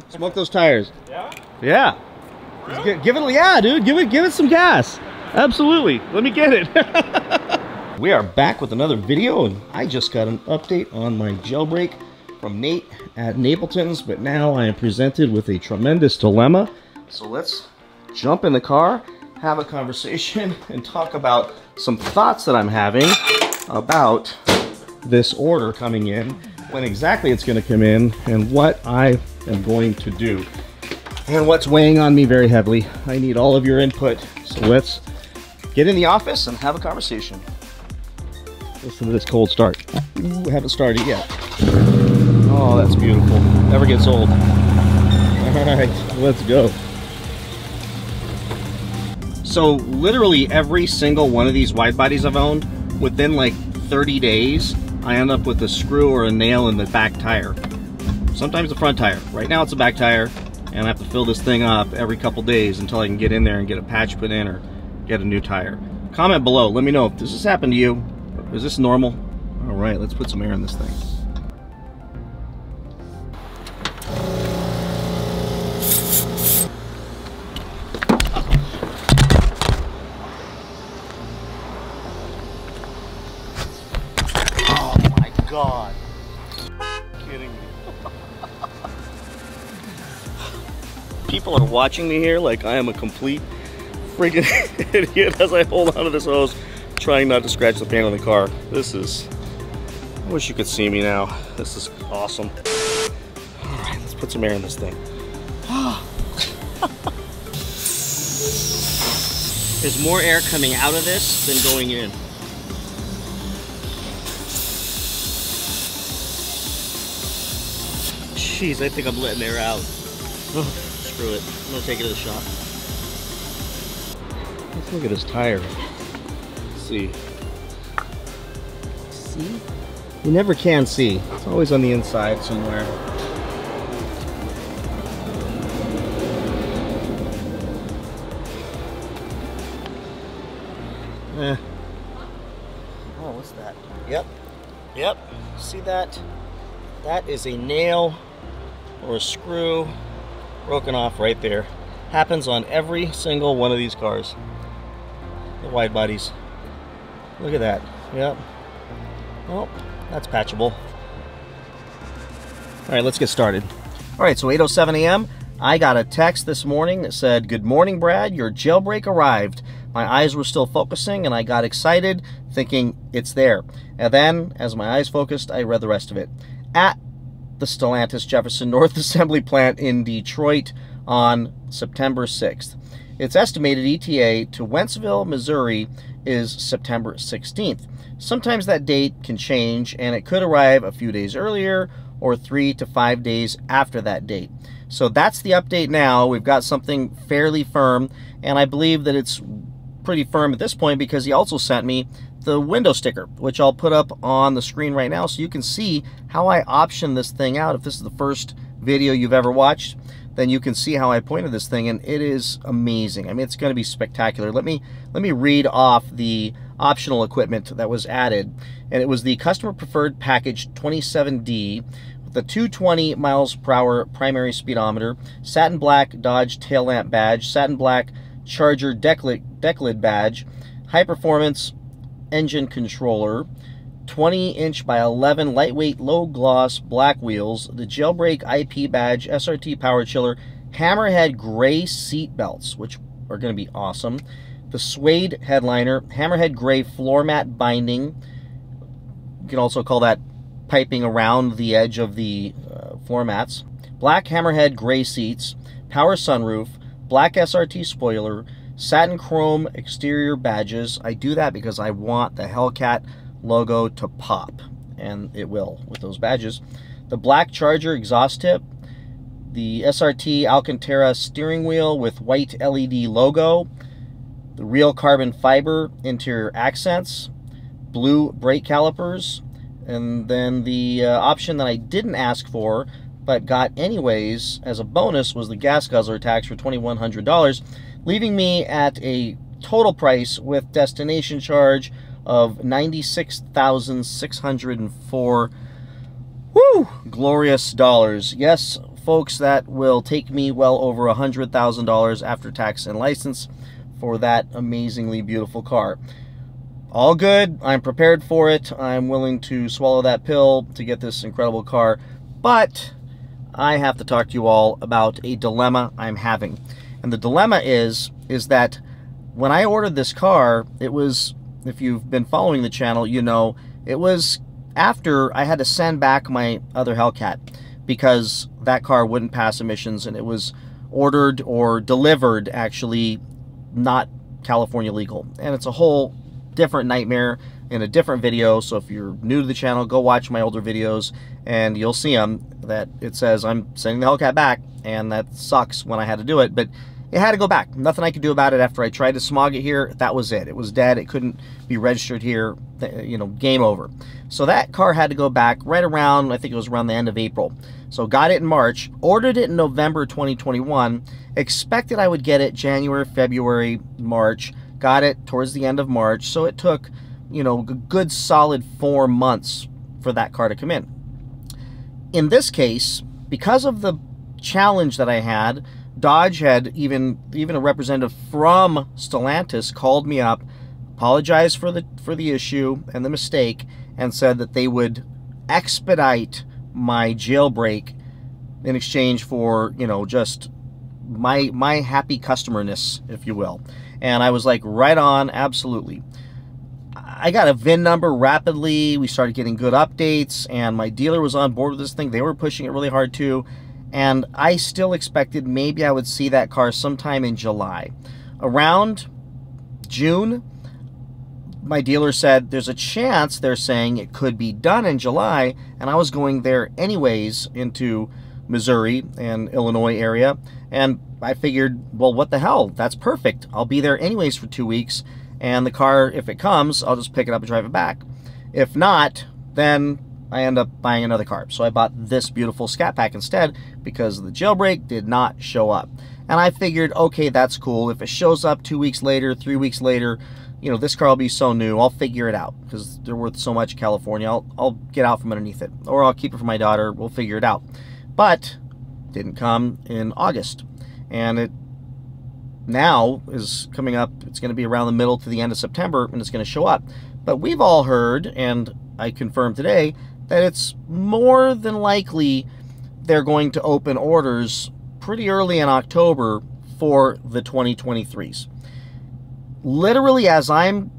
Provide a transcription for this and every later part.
Smoke those tires. Yeah? Yeah. Really? Give it, yeah, dude. Give it some gas. Absolutely. Let me get it. We are back with another video, and I just got an update on my jailbreak from Nate at Napleton's, but now I am presented with a tremendous dilemma. So let's jump in the car, have a conversation, and talk about some thoughts that I'm having about this order coming in, when exactly it's going to come in, and what I am going to do, and what's weighing on me very heavily. I need all of your input, so let's get in the office and have a conversation. Listen to this cold start. Ooh, haven't started yet. Oh, that's beautiful. Never gets old. All right, let's go. So literally every single one of these wide bodies I've owned, within like 30 days, I end up with a screw or a nail in the back tire. Sometimes the front tire. Right now it's the back tire, and I have to fill this thing up every couple days until I can get in there and get a patch put in or get a new tire. Comment below. Let me know if this has happened to you. Is this normal? All right, let's put some air in this thing. Oh my God. You're kidding me. People are watching me here like I am a complete friggin' idiot as I hold onto this hose, trying not to scratch the paint on the car. This is, I wish you could see me now. This is awesome. All right, let's put some air in this thing. There's more air coming out of this than going in. Jeez, I think I'm letting air out. Screw it, I'm gonna take it to the shop. Let's look at this tire. See. See? You never can see. It's always on the inside somewhere. Oh, what's that? Yep. Yep. See that? That is a nail or a screw broken off right there. Happens on every single one of these cars. The wide bodies. Look at that. Yep. Well, that's patchable. All right, let's get started. All right, so 8:07 a.m. I got a text this morning that said, "Good morning, Brad. Your jailbreak arrived." My eyes were still focusing, and I got excited, thinking it's there. And then, as my eyes focused, I read the rest of it. At the Stellantis Jefferson North Assembly Plant in Detroit on September 6th. Its estimated ETA to Wentzville, Missouri is September 16th. Sometimes that date can change, and it could arrive a few days earlier or 3 to 5 days after that date. So that's the update now. We've got something fairly firm, and I believe that it's pretty firm at this point because he also sent me the window sticker, which I'll put up on the screen right now so you can see how I optioned this thing out. If this is the first video you've ever watched, then you can see how I pointed this thing, and it is amazing. I mean, it's going to be spectacular. Let me read off the optional equipment that was added, and it was the customer preferred package 27D with the 220 miles per hour primary speedometer, satin black Dodge tail lamp badge, satin black Charger deck lid badge, high performance engine controller, 20-inch by 11 lightweight low gloss black wheels, the Jailbreak IP badge, SRT power chiller, hammerhead gray seat belts, which are going to be awesome, the suede headliner, hammerhead gray floor mat binding. You can also call that piping around the edge of the floor mats, black hammerhead gray seats, power sunroof, black SRT spoiler, satin chrome exterior badges. I do that because I want the Hellcat logo to pop, and it will with those badges. The black Charger exhaust tip, the SRT Alcantara steering wheel with white LED logo, the real carbon fiber interior accents, blue brake calipers, and then the option that I didn't ask for but got anyways as a bonus was the gas guzzler tax for $2,100, leaving me at a total price with destination charge of $96,604 glorious dollars. Yes, folks, that will take me well over $100,000 after tax and license for that amazingly beautiful car. All good. I'm prepared for it. I'm willing to swallow that pill to get this incredible car. But I have to talk to you all about a dilemma I'm having. And the dilemma is that when I ordered this car, it was, if you've been following the channel, you know, it was after I had to send back my other Hellcat because that car wouldn't pass emissions, and it was ordered or delivered, actually, not California legal. And it's a whole different nightmare in a different video. So if you're new to the channel, go watch my older videos and you'll see them, that it says I'm sending the Hellcat back, and that sucks when I had to do it, but it had to go back. Nothing I could do about it. After I tried to smog it here, that was it. It was dead. It couldn't be registered here. You know, game over. So that car had to go back right around, I think it was around the end of April. So got it in March, ordered it in November 2021, expected I would get it January, February, March, got it towards the end of March. So it took, you know, a good solid 4 months for that car to come in. In this case, because of the challenge that I had, Dodge had, even a representative from Stellantis called me up, apologized for the issue and the mistake, and said that they would expedite my jailbreak in exchange for, you know, just my happy customer-ness, if you will. And I was like, right on, absolutely. I got a VIN number rapidly. We started getting good updates, and my dealer was on board with this thing. They were pushing it really hard too. And I still expected maybe I would see that car sometime in July. Around June, my dealer said there's a chance, they're saying, it could be done in July, and I was going there anyways into Missouri and Illinois area, and I figured, well, what the hell, that's perfect. I'll be there anyways for 2 weeks, and the car, if it comes, I'll just pick it up and drive it back. If not, then I end up buying another car. So I bought this beautiful Scat Pack instead because the jailbreak did not show up. And I figured, okay, that's cool. If it shows up 2 weeks later, 3 weeks later, you know, this car will be so new, I'll figure it out because they're worth so much in California. I'll get out from underneath it, or I'll keep it for my daughter. We'll figure it out. But didn't come in August, and it now is coming up. It's going to be around the middle to the end of September, and it's going to show up. But we've all heard, and I confirmed today, that it's more than likely they're going to open orders pretty early in October for the 2023s. Literally, as I'm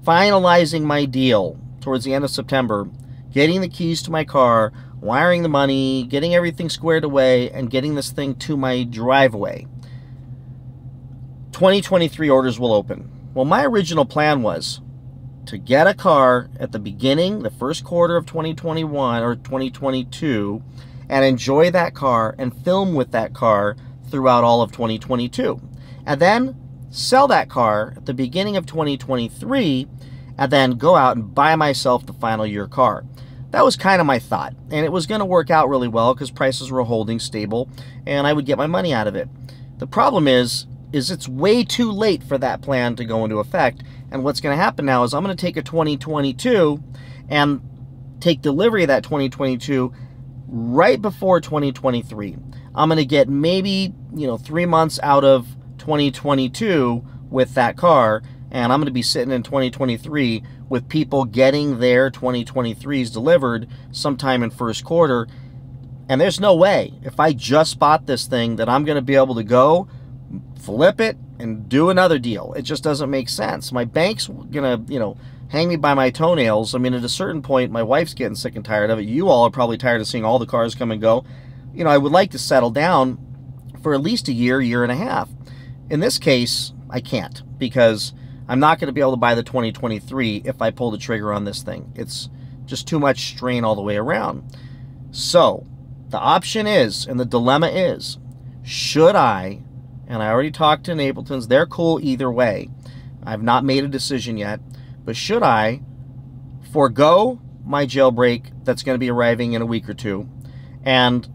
finalizing my deal towards the end of September, getting the keys to my car, wiring the money, getting everything squared away, and getting this thing to my driveway, 2023 orders will open. Well, my original plan was to get a car at the beginning, the first quarter of 2021 or 2022, and enjoy that car and film with that car throughout all of 2022. And then sell that car at the beginning of 2023, and then go out and buy myself the final year car. That was kind of my thought, and it was going to work out really well because prices were holding stable, and I would get my money out of it. The problem is it's way too late for that plan to go into effect, and what's going to happen now is I'm going to take a 2022 and take delivery of that 2022 right before 2023. I'm going to get maybe, 3 months out of 2022 with that car, and I'm going to be sitting in 2023 with people getting their 2023s delivered sometime in first quarter. And there's no way, if I just bought this thing, that I'm going to be able to go flip it and do another deal. It just doesn't make sense. My bank's going to, hang me by my toenails. I mean, at a certain point, my wife's getting sick and tired of it. You all are probably tired of seeing all the cars come and go. I would like to settle down for at least a year, year and a half. In this case, I can't, because I'm not going to be able to buy the 2023 if I pull the trigger on this thing. It's just too much strain all the way around. So the option is, and the dilemma is, should I, and I already talked to Napletons, they're cool either way. I've not made a decision yet, but should I forego my jailbreak that's going to be arriving in a week or two and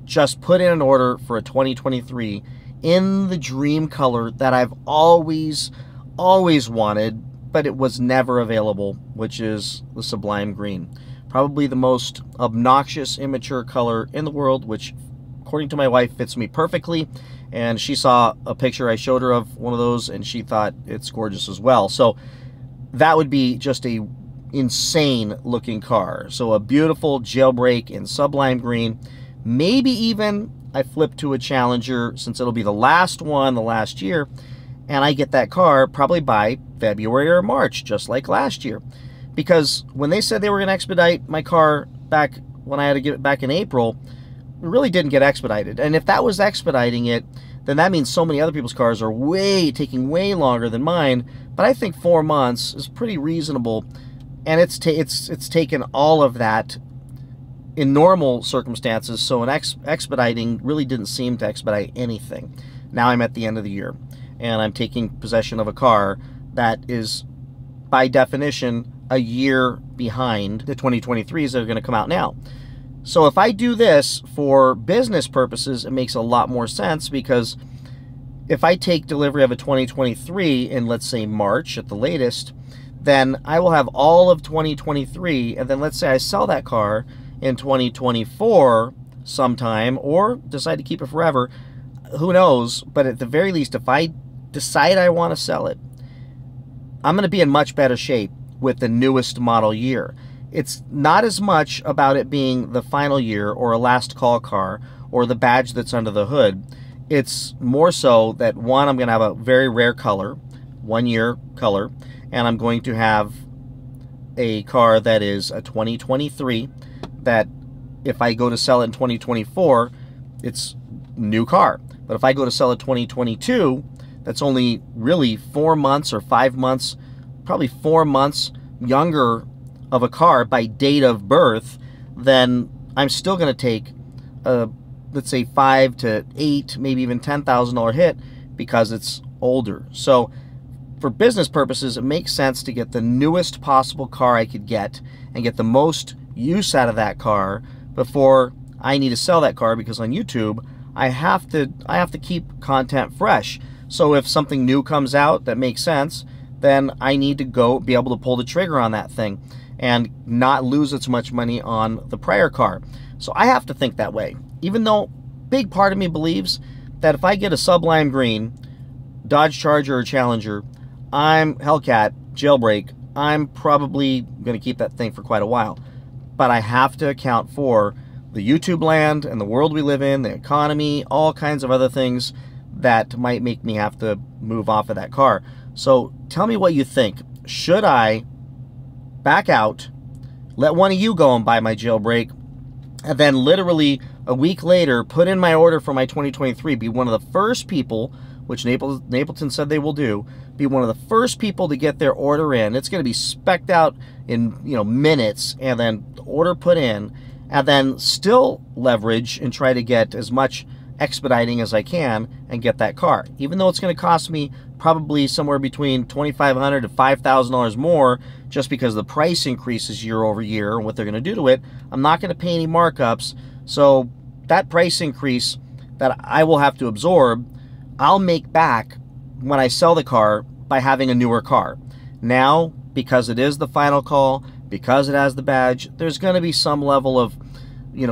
just put in an order for a 2023 in the dream color that I've always wanted, but it was never available, which is the Sublime Green. Probably the most obnoxious, immature color in the world, which according to my wife, fits me perfectly. And she saw a picture I showed her of one of those, and she thought it's gorgeous as well. So that would be just a insane looking car. So a beautiful Jailbreak in sublime green. Maybe even I flip to a Challenger, since it'll be the last one, the last year, and I get that car probably by February or March, just like last year. Because when they said they were going to expedite my car back when I had to give it back in April, it really didn't get expedited. And if that was expediting it, then that means so many other people's cars are taking way longer than mine. But I think 4 months is pretty reasonable, and it's taken all of that in normal circumstances. So an expediting really didn't seem to expedite anything. Now I'm at the end of the year, and I'm taking possession of a car that is, by definition, a year behind the 2023s that are going to come out now. So if I do this for business purposes, it makes a lot more sense, because if I take delivery of a 2023 in, let's say, March at the latest, then I will have all of 2023, and then let's say I sell that car in 2024 sometime, or decide to keep it forever, who knows. But at the very least, if I decide I want to sell it, I'm going to be in much better shape with the newest model year. It's not as much about it being the final year or a last call car or the badge that's under the hood. It's more so that, one, I'm going to have a very rare color, 1 year color, and I'm going to have a car that is a 2023 that if I go to sell it in 2024, it's new car. But if I go to sell it 2022, that's only really 4 months or 5 months, probably 4 months younger of a car by date of birth, then I'm still going to take a, let's say, $5,000 to $8,000, maybe even $10,000 hit because it's older. So for business purposes, it makes sense to get the newest possible car I could get and get the most use out of that car before I need to sell that car, because on YouTube I have to keep content fresh. So if something new comes out that makes sense, then I need to be able to pull the trigger on that thing and not lose as much money on the prior car. So I have to think that way, even though big part of me believes that if I get a sublime green Dodge Charger or Challenger, Hellcat, Jailbreak, I'm probably going to keep that thing for quite a while. But I have to account for the YouTube land and the world we live in, the economy, all kinds of other things that might make me have to move off of that car. So tell me what you think. Should I back out, let one of you go and buy my Jailbreak, and then literally a week later put in my order for my 2023, be one of the first people, which Napleton said they will do, be one of the first people to get their order in. It's going to be spec'd out in minutes, and then the order put in, and then still leverage and try to get as much expediting as I can and get that car. Even though it's going to cost me probably somewhere between $2,500 to $5,000 more, just because the price increases year over year and what they're going to do to it, I'm not going to pay any markups. So that price increase that I will have to absorb, I'll make back when I sell the car by having a newer car. Now, because it is the final call, because it has the badge, there's going to be some level of,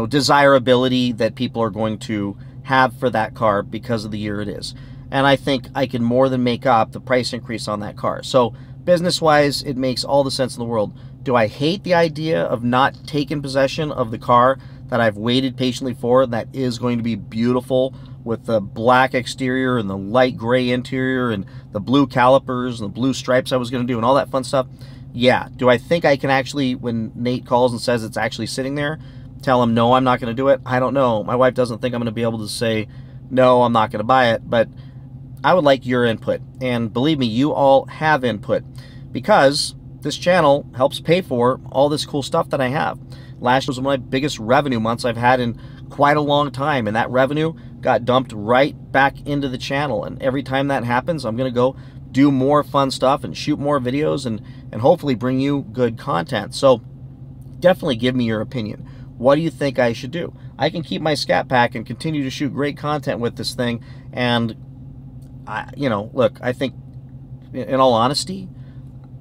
desirability that people are going to have for that car because of the year it is. And I think I can more than make up the price increase on that car. So business-wise, it makes all the sense in the world. Do I hate the idea of not taking possession of the car that I've waited patiently for, that is going to be beautiful with the black exterior and the light gray interior and the blue calipers and the blue stripes I was going to do and all that fun stuff? Yeah. Do I think I can actually, when Nate calls and says it's actually sitting there, tell him, no, I'm not going to do it? I don't know. My wife doesn't think I'm going to be able to say, no, I'm not going to buy it. But I would like your input. And believe me, you all have input, because this channel helps pay for all this cool stuff that I have. Last year was one of my biggest revenue months I've had in quite a long time, and that revenue got dumped right back into the channel. And every time that happens, I'm going to go do more fun stuff and shoot more videos and hopefully bring you good content. So definitely give me your opinion. What do you think I should do? I can keep my Scat Pack and continue to shoot great content with this thing, and look, I think, in all honesty,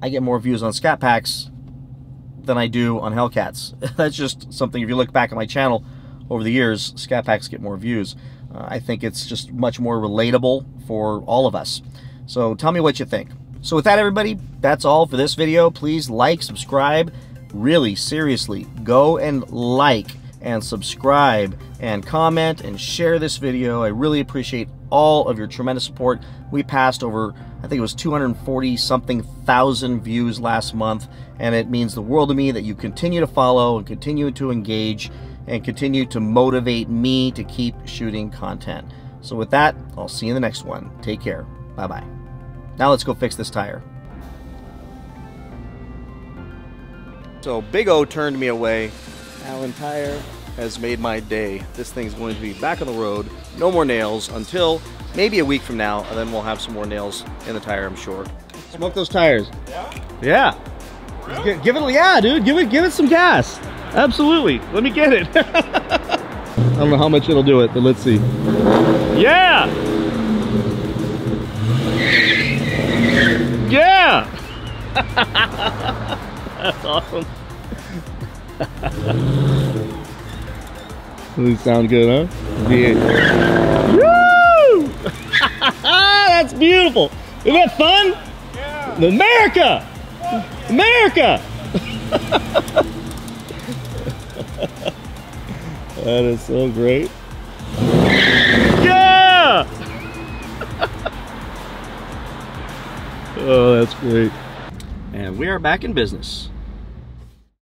I get more views on Scat Packs than I do on Hellcats. That's just something, if you look back at my channel over the years, Scat Packs get more views. I think it's just much more relatable for all of us. So tell me what you think. So with that, everybody, that's all for this video. Please like, subscribe. Really, seriously, go and like and subscribe and comment and share this video. I really appreciate all of your tremendous support. We passed over, I think it was 240-something thousand views last month, and it means the world to me that you continue to follow and continue to engage and continue to motivate me to keep shooting content. So with that, I'll see you in the next one. Take care. Bye-bye. Now let's go fix this tire. So Big O turned me away. Allen Tire has made my day. This thing's going to be back on the road. No more nails until maybe a week from now, and then we'll have some more nails in the tire, I'm sure. Smoke those tires. Yeah? Yeah. Really? Give it, yeah, dude. Give it some gas. Absolutely. Let me get it. I don't know how much it'll do it, but let's see. Yeah. Yeah. That's awesome. Doesn't sound good, huh? Yeah. Woo! That's beautiful. Isn't that fun? Yeah. America! America! That is so great. Yeah! Oh, that's great. And we are back in business.